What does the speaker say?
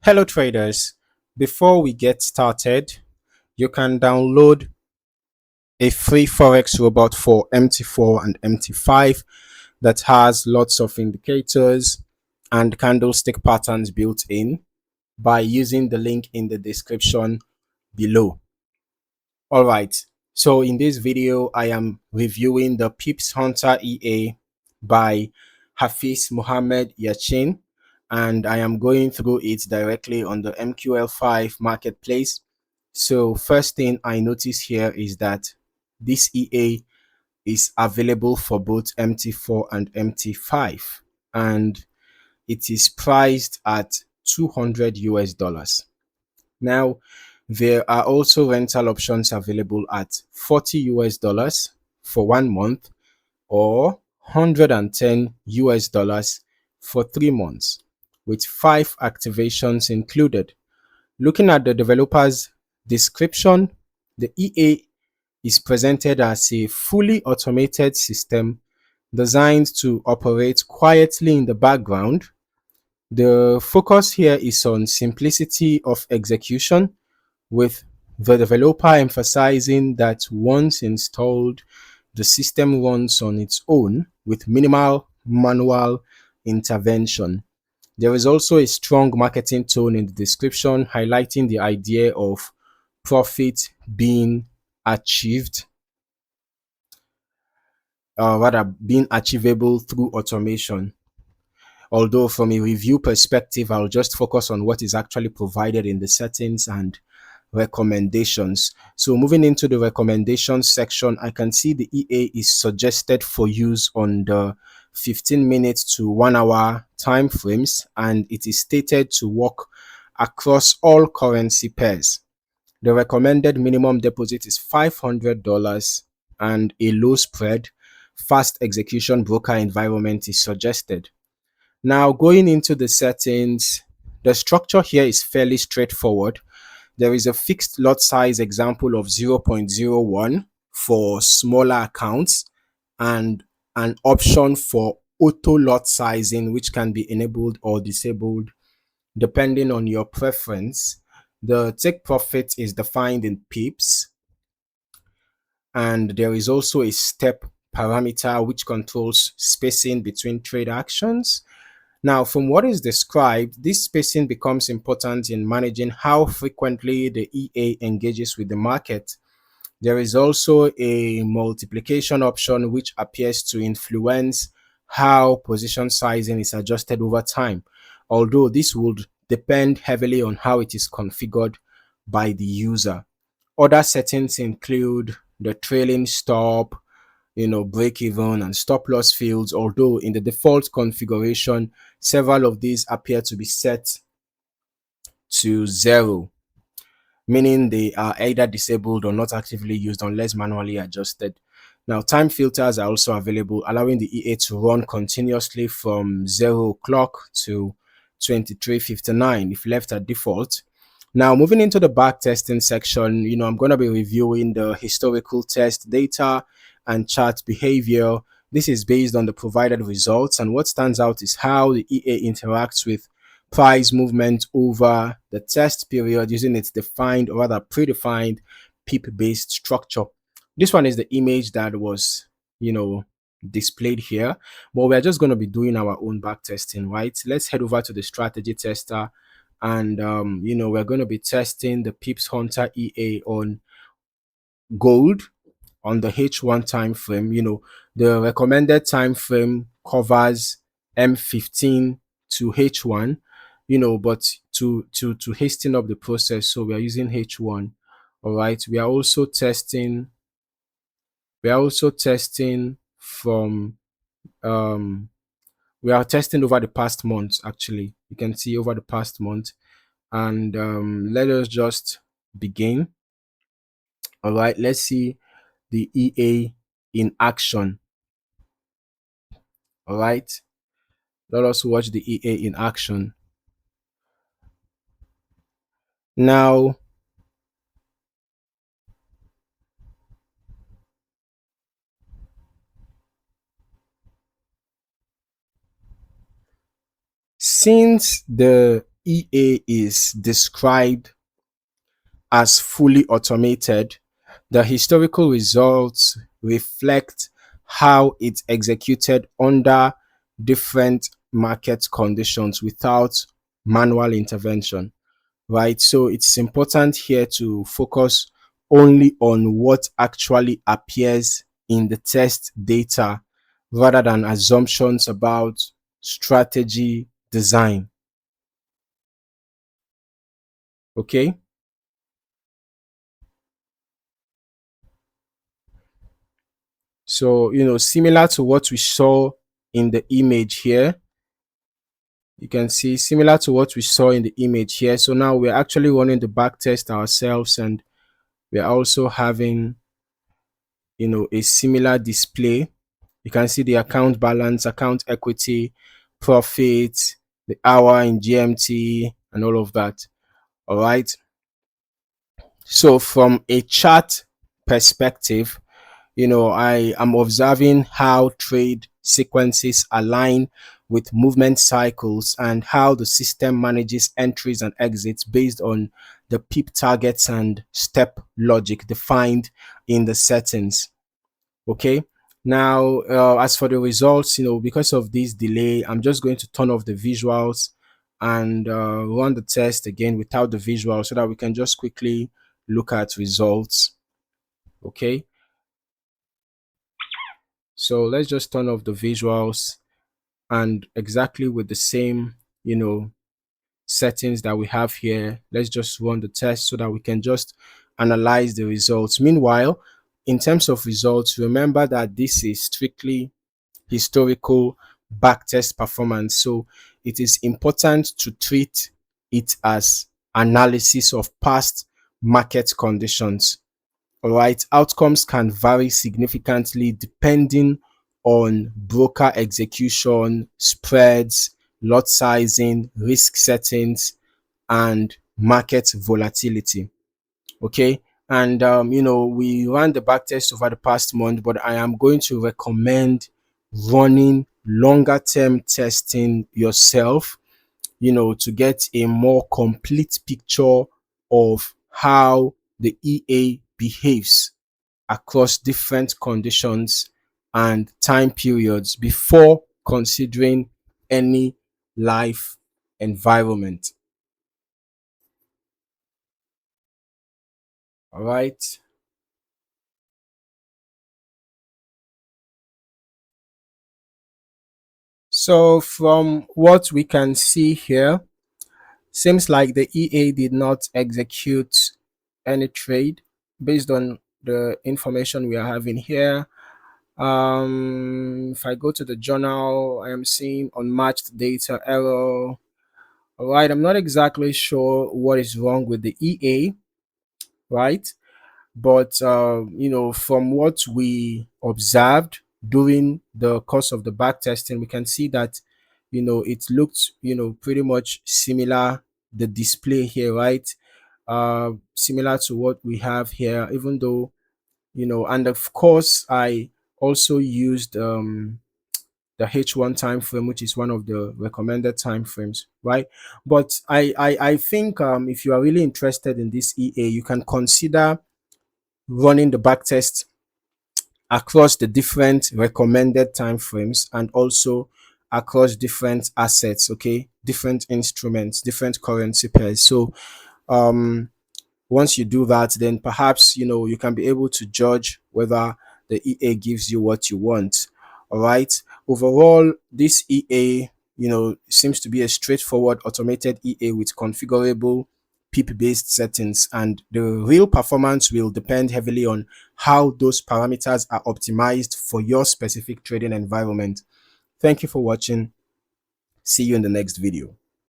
Hello traders, before we get started, you can download a free Forex robot for MT4 and MT5 that has lots of indicators and candlestick patterns built in by using the link in the description below. All right, so in this video, I am reviewing the Pips Hunter EA by Hafiz Mohammed Yachin, and I am going through it directly on the MQL5 Marketplace. So first thing I notice here is that this EA is available for both MT4 and MT5, and it is priced at 200 US dollars. Now, there are also rental options available at 40 US dollars for 1 month or 110 US dollars for 3 months, with 5 activations included. Looking at the developer's description, the EA is presented as a fully automated system designed to operate quietly in the background. The focus here is on simplicity of execution, with the developer emphasizing that once installed, the system runs on its own with minimal manual intervention. There is also a strong marketing tone in the description, highlighting the idea of profit being achieved, rather being achievable through automation. Although from a review perspective, I'll just focus on what is actually provided in the settings and recommendations. So moving into the recommendations section, I can see the EA is suggested for use on the 15 minutes to 1 hour time frames, and it is stated to work across all currency pairs. The recommended minimum deposit is $500 and a low spread, fast execution broker environment is suggested. Now, going into the settings, the structure here is fairly straightforward. There is a fixed lot size example of 0.01 for smaller accounts and an option for auto lot sizing, which can be enabled or disabled depending on your preference. The take profit is defined in pips, and there is also a step parameter which controls spacing between trade actions. Now, from what is described, this spacing becomes important in managing how frequently the EA engages with the market. There is also a multiplication option which appears to influence how position sizing is adjusted over time, although this would depend heavily on how it is configured by the user. Other settings include the trailing stop, break even and stop loss fields, although in the default configuration, several of these appear to be set to 0, meaning they are either disabled or not actively used unless manually adjusted. Now, time filters are also available, allowing the EA to run continuously from 0 o'clock to 23:59 if left at default. Now, moving into the backtesting section, I'm going to be reviewing the historical test data and chart behavior. This is based on the provided results, and what stands out is how the EA interacts with price movement over the test period using its defined or rather predefined Pip-based structure. This one is the image that was, displayed here, but we're just going to be doing our own back testing, right? Let's head over to the strategy tester, and we're going to be testing the Pips Hunter EA on gold on the H1 time frame. The recommended time frame covers M15 to H1, but to hasten up the process, so we are using H1. All right, we are also testing from we are testing over the past month. Actually, you can see over the past month, and let us just begin. All right, let's see the EA in action. All right, let us watch the EA in action. Now, since the EA is described as fully automated, the historical results reflect how it's executed under different market conditions without manual intervention, right? So it's important here to focus only on what actually appears in the test data rather than assumptions about strategy design. Okay. So, similar to what we saw in the image here, you can see similar to what we saw in the image here. So now we're actually running the back test ourselves, and we're also having, a similar display. You can see the account balance, account equity, profit, the hour in GMT, and all of that. All right. So from a chart perspective, I am observing how trade sequences align with movement cycles and how the system manages entries and exits based on the pip targets and step logic defined in the settings. Okay. Now, as for the results, because of this delay, I'm just going to turn off the visuals and run the test again without the visuals so that we can just quickly look at results. Okay. So let's just turn off the visuals, and exactly with the same, settings that we have here, let's just run the test so that we can just analyze the results. Meanwhile, in terms of results, remember that this is strictly historical backtest performance. So it is important to treat it as analysis of past market conditions. All right, outcomes can vary significantly depending on broker execution, spreads, lot sizing, risk settings, and market volatility. Okay, and we ran the backtest over the past month, but I am going to recommend running longer term testing yourself, to get a more complete picture of how the EA behaves across different conditions and time periods before considering any live environment. All right. So from what we can see here, seems like the EA did not execute any trade based on the information we are having here. If I go to the journal, I am seeing unmatched data error. All right, I'm not exactly sure what is wrong with the EA, right? But from what we observed during the course of the back testing, we can see that it looked pretty much similar. The display here, right? Similar to what we have here, even though and of course I also used the H1 time frame, which is one of the recommended time frames, right? But I think if you are really interested in this EA, you can consider running the backtest across the different recommended time frames and also across different assets, okay, different instruments, different currency pairs. So um once you do that, then perhaps you can be able to judge whether the EA gives you what you want. All right. Overall, this EA, seems to be a straightforward automated EA with configurable PIP-based settings, and the real performance will depend heavily on how those parameters are optimized for your specific trading environment. Thank you for watching. See you in the next video.